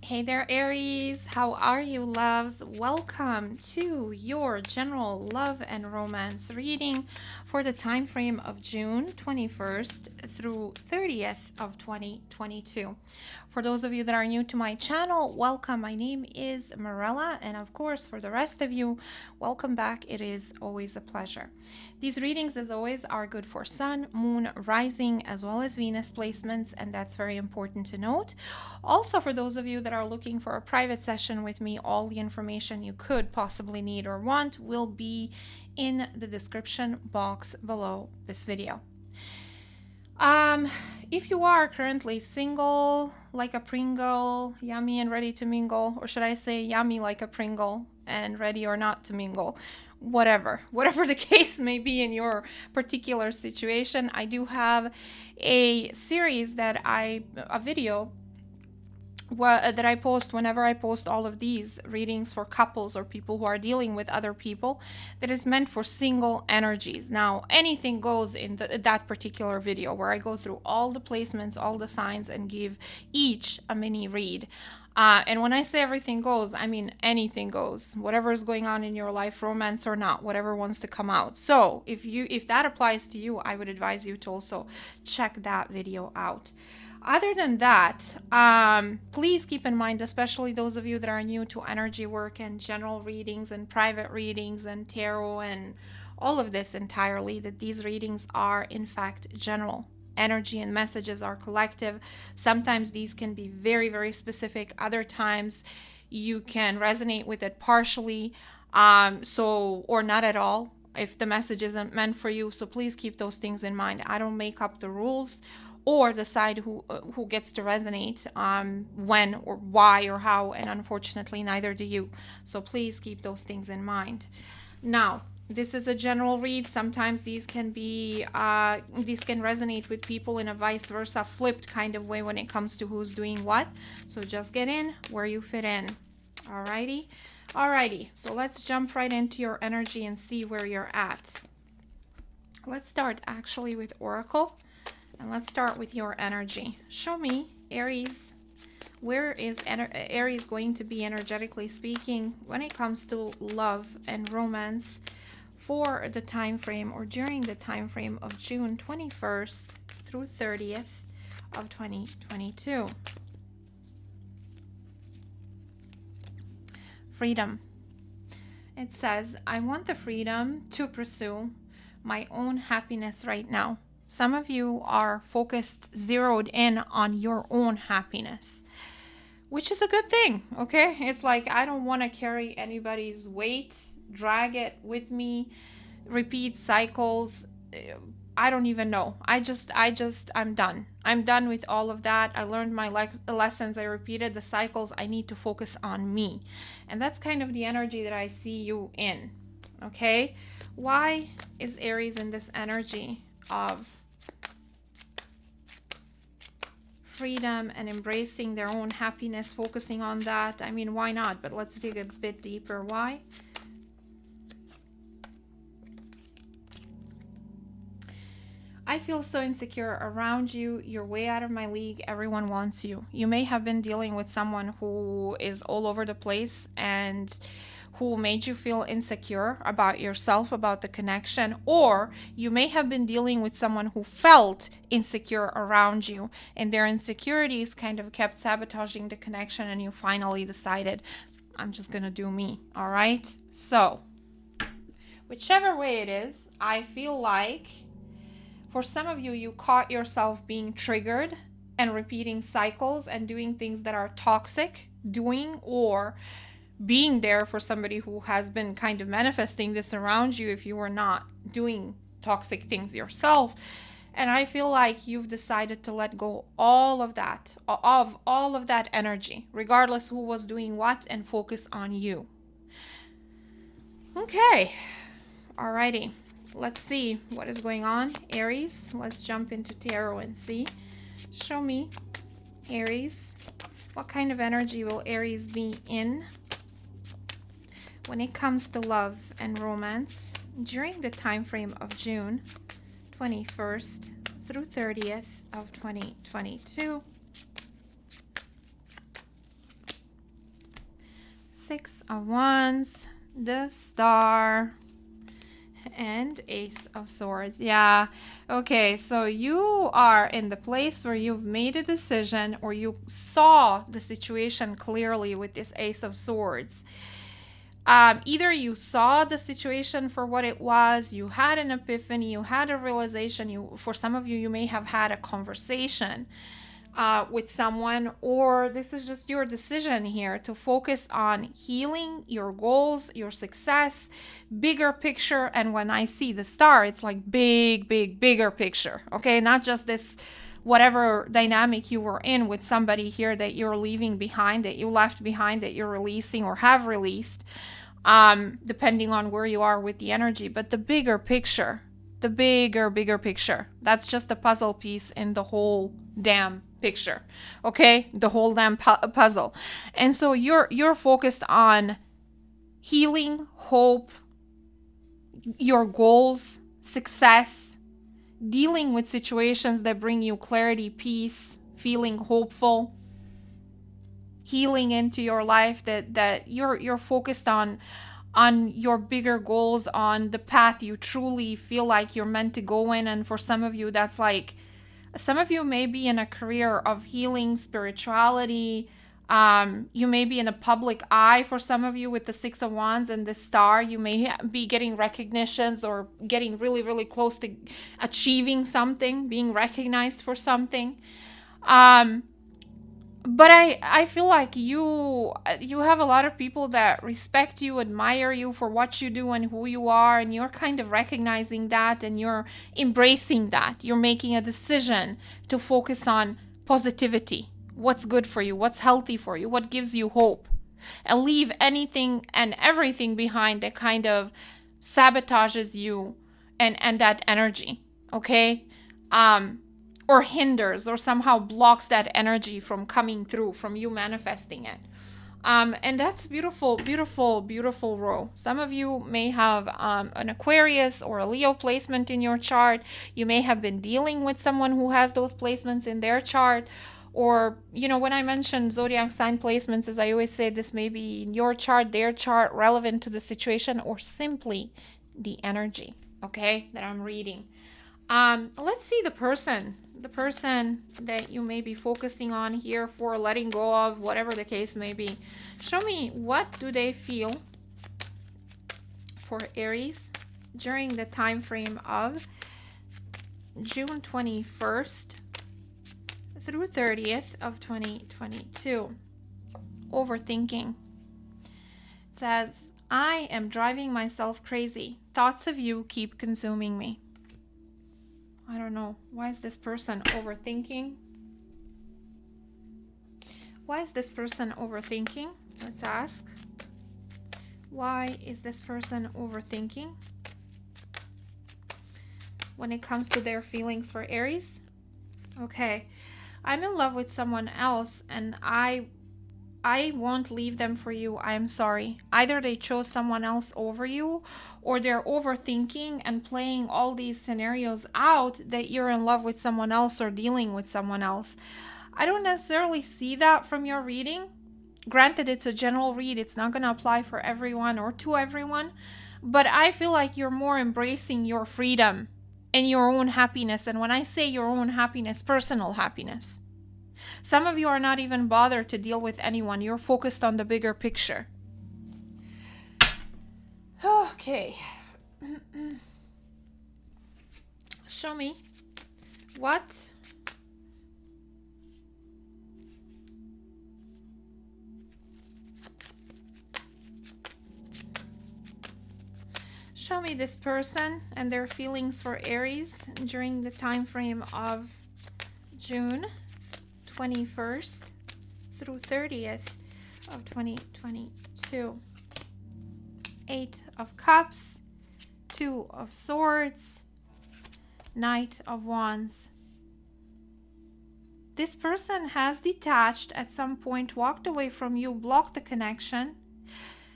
Hey there, Aries. How are you, loves? Welcome to your general love and romance reading for the time frame of June 21st through 30th of 2022. For those of you that are new to my channel, welcome. My name is Marella, and of course, for the rest of you, welcome back. It is always a pleasure. These readings, as always, are good for Sun, Moon, Rising, as well as Venus placements, and that's very important to note. Also, for those of you that are looking for a private session with me, all the information you could possibly need or want will be in the description box below this video. If you are currently single, like a Pringle, yummy and ready to mingle, or should I say yummy like a Pringle and ready or not to mingle, whatever the case may be in your particular situation, I do have a series a video that I post whenever I post all of these readings for couples or people who are dealing with other people, that is meant for single energies. Now, anything goes in that particular video where I go through all the placements, all the signs, and give each a mini read. And when I say everything goes, I mean anything goes. Whatever is going on in your life, romance or not, whatever wants to come out. So if that applies to you, I would advise you to also check that video out. Other than that, please keep in mind, especially those of you that are new to energy work and general readings and private readings and tarot and all of this entirely, that these readings are in fact general. Energy and messages are collective. Sometimes these can be very, very specific. Other times you can resonate with it partially, or not at all if the message isn't meant for you. So please keep those things in mind. I don't make up the rules or decide who gets to resonate when or why or how, and unfortunately neither do you. So please keep those things in mind. Now, this is a general read. Sometimes these can resonate with people in a vice versa, flipped kind of way when it comes to who's doing what. So just get in where you fit in. Alrighty. So let's jump right into your energy and see where you're at. Let's start actually with Oracle. And let's start with your energy. Show me, Aries, where is Aries going to be energetically speaking when it comes to love and romance for the time frame or during the time frame of June 21st through 30th of 2022. Freedom. It says, I want the freedom to pursue my own happiness right now. Some of you are focused, zeroed in on your own happiness, which is a good thing, okay? It's like, I don't want to carry anybody's weight, drag it with me, repeat cycles. I don't even know. I'm done. I'm done with all of that. I learned my lessons. I repeated the cycles. I need to focus on me. And that's kind of the energy that I see you in, okay? Why is Aries in this energy of freedom and embracing their own happiness, focusing on that? I mean, why not? But let's dig a bit deeper. Why? I feel so insecure around you. You're way out of my league. Everyone wants you. You may have been dealing with someone who is all over the place and who made you feel insecure about yourself, about the connection, or you may have been dealing with someone who felt insecure around you, and their insecurities kind of kept sabotaging the connection, and you finally decided, I'm just gonna do me. All right? So, whichever way it is, I feel like for some of you, you caught yourself being triggered and repeating cycles and doing things that are toxic, or being there for somebody who has been kind of manifesting this around you if you were not doing toxic things yourself. And I feel like you've decided to let go all of that energy, regardless who was doing what, and focus on you. Okay. Alrighty. Let's see what is going on, Aries. Let's jump into tarot and see. Show me, Aries, what kind of energy will Aries be in when it comes to love and romance during the time frame of June 21st through 30th of 2022. Six of Wands, the Star, and Ace of Swords. Yeah. Okay, so you are in the place where you've made a decision, or you saw the situation clearly with this Ace of Swords. Either you saw the situation for what it was, you had an epiphany, you had a realization, for some of you, you may have had a conversation with someone, or this is just your decision here to focus on healing, your goals, your success, bigger picture. And when I see the Star, it's like bigger picture, okay? Not just this whatever dynamic you were in with somebody here that you're leaving behind, that you left behind, that you're releasing or have released, depending on where you are with the energy. But the bigger picture, the bigger picture, that's just a puzzle piece in the whole damn picture, okay? The whole damn puzzle. And so you're focused on healing, hope, your goals, success, dealing with situations that bring you clarity, peace, feeling hopeful, healing into your life, that you're focused on your bigger goals, on the path you truly feel like you're meant to go in. And for some of you, that's like, some of you may be in a career of healing, spirituality. You may be in a public eye for some of you with the Six of Wands and the Star. You may be getting recognitions or getting really close to achieving something, being recognized for something. But I feel like you have a lot of people that respect you, admire you for what you do and who you are, and you're kind of recognizing that and you're embracing that. You're making a decision to focus on positivity, what's good for you, what's healthy for you, what gives you hope, and leave anything and everything behind that kind of sabotages you and that energy, okay? Or hinders or somehow blocks that energy from coming through, from you manifesting it. And that's beautiful row. Some of you may have an Aquarius or a Leo placement in your chart. You may have been dealing with someone who has those placements in their chart. Or, when I mention zodiac sign placements, as I always say, this may be in your chart, their chart, relevant to the situation, or simply the energy, okay, that I'm reading. Let's see the person that you may be focusing on here, for letting go of, whatever the case may be. Show me, what do they feel for Aries during the time frame of June 21st through 30th of 2022. Overthinking. It says, I am driving myself crazy. Thoughts of you keep consuming me. I don't know. Why is this person overthinking? Why is this person overthinking? Let's ask. Why is this person overthinking when it comes to their feelings for Aries? Okay. I'm in love with someone else and I won't leave them for you. I am sorry. Either they chose someone else over you, or they're overthinking and playing all these scenarios out that you're in love with someone else or dealing with someone else. I don't necessarily see that from your reading. Granted, it's a general read. It's not going to apply for everyone or to everyone. But I feel like you're more embracing your freedom and your own happiness. And when I say your own happiness, personal happiness. Some of you are not even bothered to deal with anyone. You're focused on the bigger picture. Okay. Show me what show me this person and their feelings for Aries during the time frame of June 21st through 30th of 2022. 8 of Cups, 2 of Swords, Knight of Wands. This person has detached at some point, walked away from you, blocked the connection.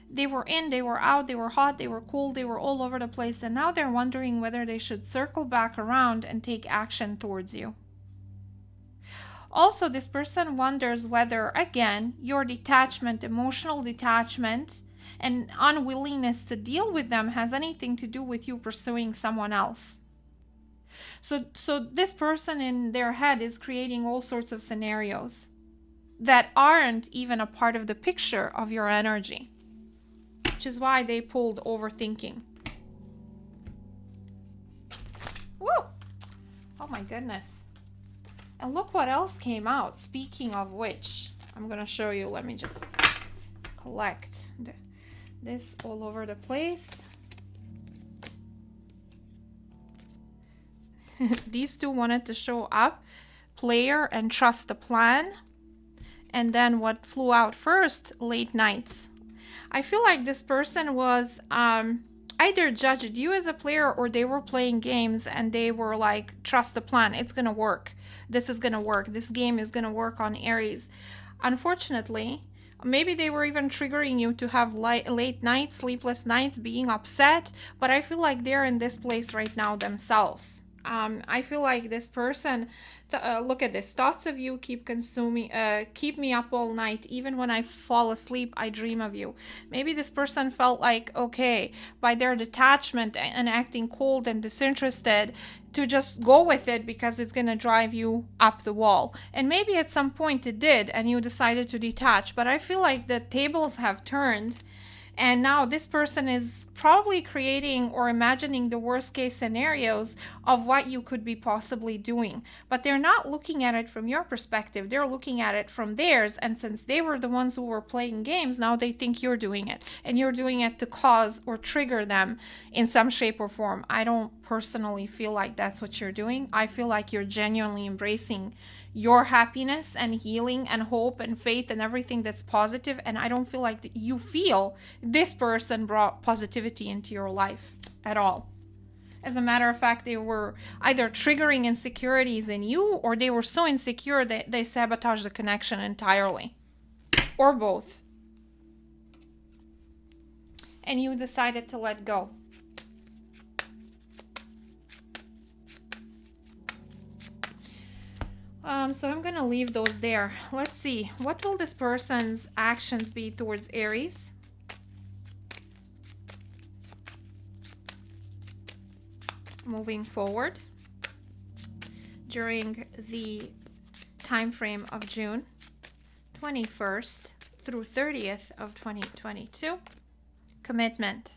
They were in, they were out, they were hot, they were cold, they were all over the place, and now they're wondering whether they should circle back around and take action towards you. Also, this person wonders whether, again, your detachment, emotional detachment, and unwillingness to deal with them has anything to do with you pursuing someone else. So this person in their head is creating all sorts of scenarios that aren't even a part of the picture of your energy, which is why they pulled overthinking. Woo! Oh my goodness. And look what else came out. Speaking of which, I'm going to show you. Let me just collect this all over the place. These two wanted to show up, player and trust the plan. And then what flew out first, late nights. I feel like this person was either judged you as a player, or they were playing games and they were like, trust the plan, it's gonna work. This is gonna work. This game is gonna work on Aries. Unfortunately, maybe they were even triggering you to have late nights, sleepless nights, being upset. But I feel like they're in this place right now themselves. I feel like this person, look at this, thoughts of you keep consuming, keep me up all night. Even when I fall asleep, I dream of you. Maybe this person felt like, okay, by their detachment and acting cold and disinterested, to just go with it because it's going to drive you up the wall. And maybe at some point it did, and you decided to detach. But I feel like the tables have turned. And now this person is probably creating or imagining the worst case scenarios of what you could be possibly doing. But they're not looking at it from your perspective. They're looking at it from theirs. And since they were the ones who were playing games, now they think you're doing it. And you're doing it to cause or trigger them in some shape or form. I don't personally feel like that's what you're doing. I feel like you're genuinely embracing your happiness and healing and hope and faith and everything that's positive. And I don't feel like you feel this person brought positivity into your life at all. As a matter of fact, they were either triggering insecurities in you, or they were so insecure that they sabotaged the connection entirely, or both. And you decided to let go. So I'm going to leave those there. Let's see. What will this person's actions be towards Aries? Moving forward during the time frame of June 21st through 30th of 2022. Commitment.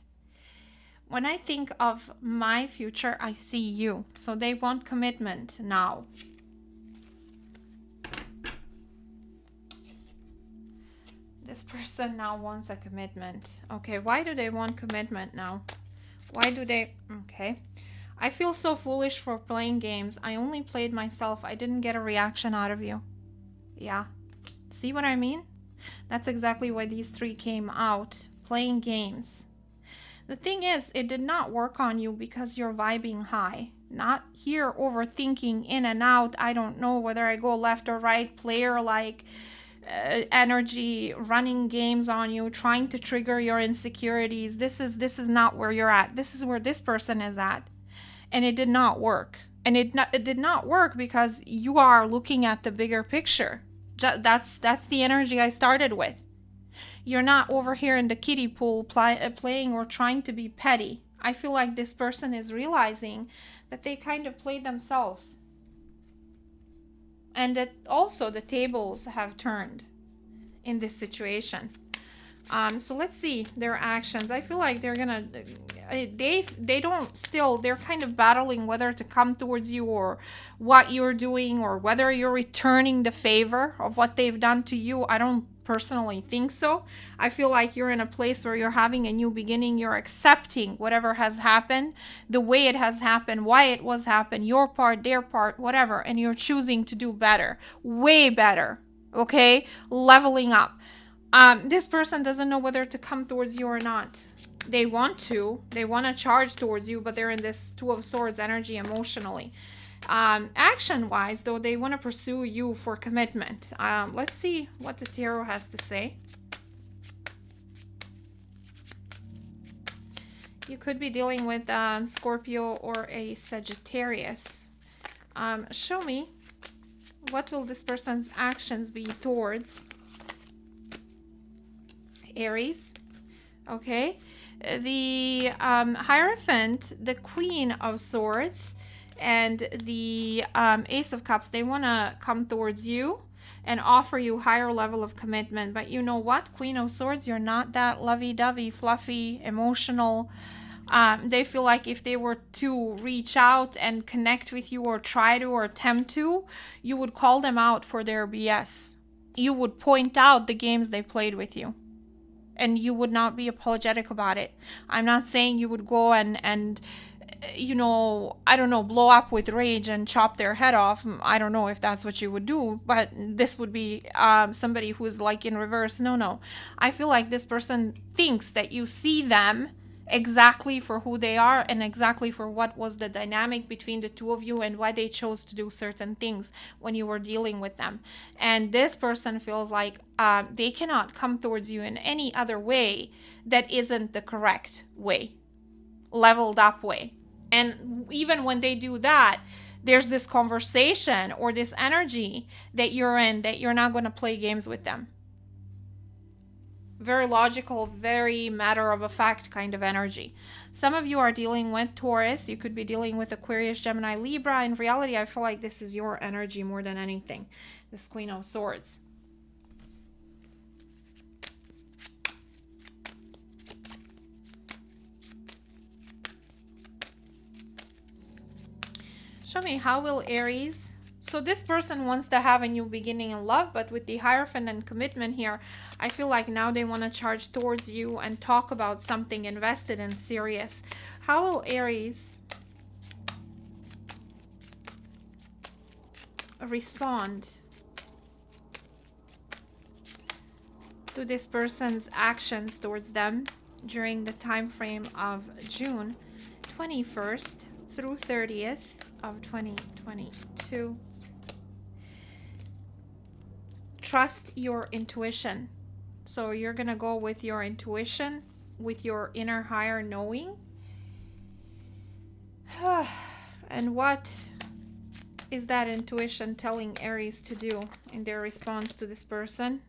When I think of my future, I see you. So they want commitment now. This person now wants a commitment. Okay, why do they want commitment now? Why do they... Okay. I feel so foolish for playing games. I only played myself. I didn't get a reaction out of you. Yeah. See what I mean? That's exactly why these three came out. Playing games. The thing is, it did not work on you because you're vibing high. Not here overthinking in and out. I don't know whether I go left or right. Player like... energy, running games on you, trying to trigger your insecurities. This is not where you're at. This is where this person is at, and it did not work. And it did not work because you are looking at the bigger picture. That's the energy I started with. You're not over here in the kiddie pool playing or trying to be petty. I feel like this person is realizing that they kind of played themselves. And that also the tables have turned in this situation. So let's see their actions. I feel like they're gonna, they're kind of battling whether to come towards you or what you're doing, or whether you're returning the favor of what they've done to you. I don't personally think so. I feel like you're in a place where you're having a new beginning. You're accepting whatever has happened, the way it has happened, why it was happened, your part, their part, whatever, and you're choosing to do better, way better. Okay, leveling up. This person doesn't know whether to come towards you or not. They want to charge towards you, but they're in this Two of Swords energy emotionally. Action wise though, they want to pursue you for commitment. Let's see what the tarot has to say. You could be dealing with Scorpio or a Sagittarius. Show me What will this person's actions be towards Aries? Okay. The Hierophant, the Queen of Swords, and the Ace of Cups, they want to come towards you and offer you higher level of commitment. But you know what? Queen of Swords, you're not that lovey-dovey, fluffy, emotional. They feel like if they were to reach out and connect with you or try to or attempt to, you would call them out for their BS. You would point out the games they played with you. And you would not be apologetic about it. I'm not saying you would go and you know, I don't know, blow up with rage and chop their head off. I don't know if that's what you would do, but this would be somebody who's like in reverse. No. I feel like this person thinks that you see them exactly for who they are and exactly for what was the dynamic between the two of you and why they chose to do certain things when you were dealing with them. And this person feels like they cannot come towards you in any other way that isn't the correct way, leveled up way. And even when they do that, there's this conversation or this energy that you're in that you're not going to play games with them. Very logical, very matter of fact kind of energy. Some of you are dealing with Taurus. You could be dealing with Aquarius, Gemini, Libra. In reality, I feel like this is your energy more than anything. This Queen of Swords. Show me, how will Aries... So this person wants to have a new beginning in love, but with the Hierophant and commitment here, I feel like now they want to charge towards you and talk about something invested and serious. How will Aries respond to this person's actions towards them during the time frame of June 21st through 30th of 2022? Trust your intuition. So you're going to go with your intuition, with your inner higher knowing. And what is that intuition telling Aries to do in their response to this person?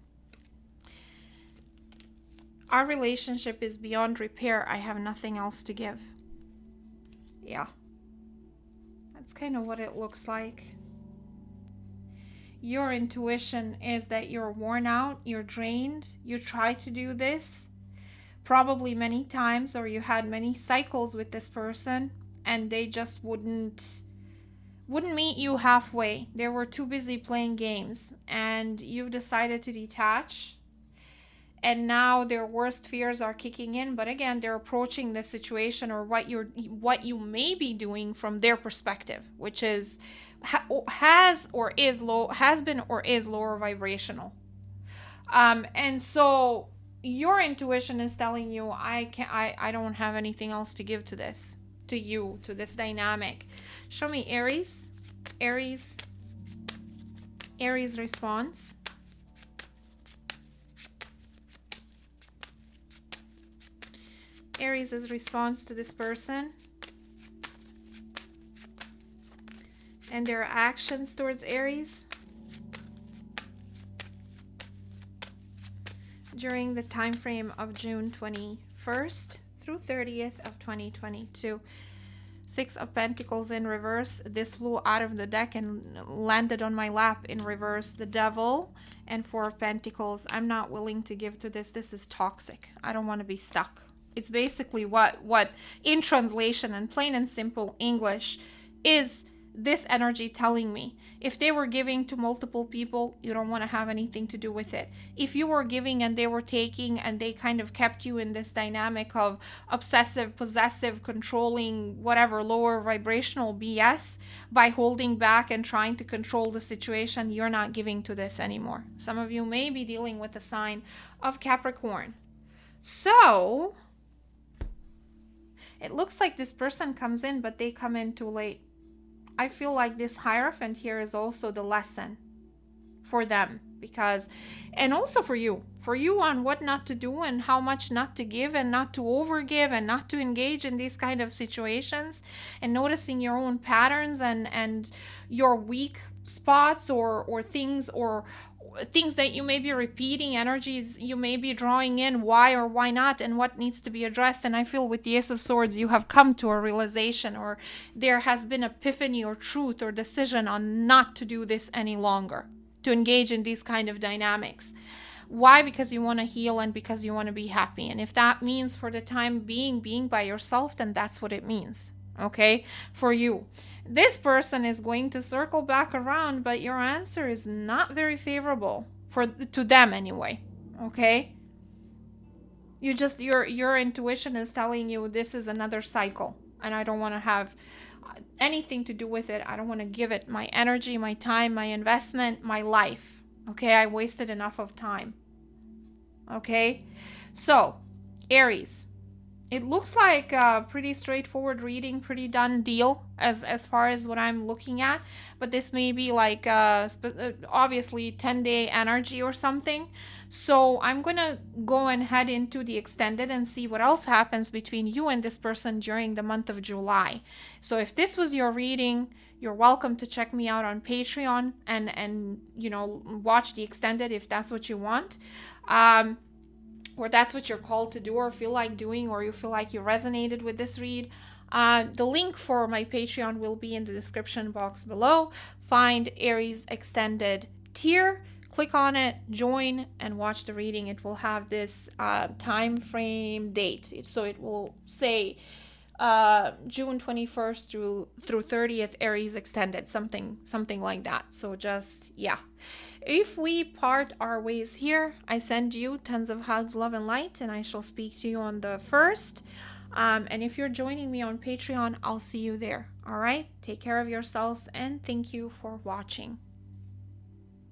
Our relationship is beyond repair. I have nothing else to give. Yeah. That's kind of what it looks like. Your intuition is that you're worn out, you're drained, you tried to do this probably many times, or you had many cycles with this person and they just wouldn't meet you halfway. They were too busy playing games and you've decided to detach. And now their worst fears are kicking in, but again, they're approaching the situation or what you may be doing from their perspective, which is has been or is lower vibrational. And so your intuition is telling you, I don't have anything else to give to this, to you, to this dynamic. Show me Aries response. Aries' response to this person and their actions towards Aries during the time frame of June 21st through 30th of 2022. Six of Pentacles in reverse. This flew out of the deck and landed on my lap in reverse. The Devil and Four of Pentacles. I'm not willing to give to this. This is toxic. I don't want to be stuck. It's basically what in translation and plain and simple English is this energy telling me. If they were giving to multiple people, you don't want to have anything to do with it. If you were giving and they were taking and they kind of kept you in this dynamic of obsessive, possessive, controlling, whatever, lower vibrational BS by holding back and trying to control the situation, you're not giving to this anymore. Some of you may be dealing with the sign of Capricorn. So it looks like this person comes in, but they come in too late. I feel like this Hierophant here is also the lesson for them, because, and also for you on what not to do and how much not to give and not to overgive and not to engage in these kind of situations, and noticing your own patterns and your weak spots or things that you may be repeating, energies you may be drawing in, why or why not, and what needs to be addressed. And I feel with the Ace of Swords, you have come to a realization, or there has been epiphany or truth or decision on not to do this any longer, to engage in these kind of dynamics. Why? Because you want to heal and because you want to be happy. And if that means for the time being by yourself, then that's what it means. Okay, for you. This person is going to circle back around, but your answer is not very favorable to them anyway. Okay, you just your intuition is telling you this is another cycle, and I don't want to have anything to do with it. I don't want to give it my energy, my time, my investment, my life. Okay, I wasted enough of time. Okay, so Aries, it looks like a pretty straightforward reading, pretty done deal as far as what I'm looking at. But this may be like obviously 10-day energy or something. So I'm going to go and head into the extended and see what else happens between you and this person during the month of July. So if this was your reading, you're welcome to check me out on Patreon and you know, watch the extended if that's what you want. Or that's what you're called to do or feel like doing, or you feel like you resonated with this read. The link for my Patreon will be in the description box below. Find Aries Extended tier, click on it, join, and watch the reading. It will have this time frame date. So it will say June 21st through 30th, Aries Extended, something like that. So just, yeah. If we part our ways here, I send you tons of hugs, love, and light, and I shall speak to you on the 1st. And if you're joining me on Patreon, I'll see you there. All right? Take care of yourselves, and thank you for watching.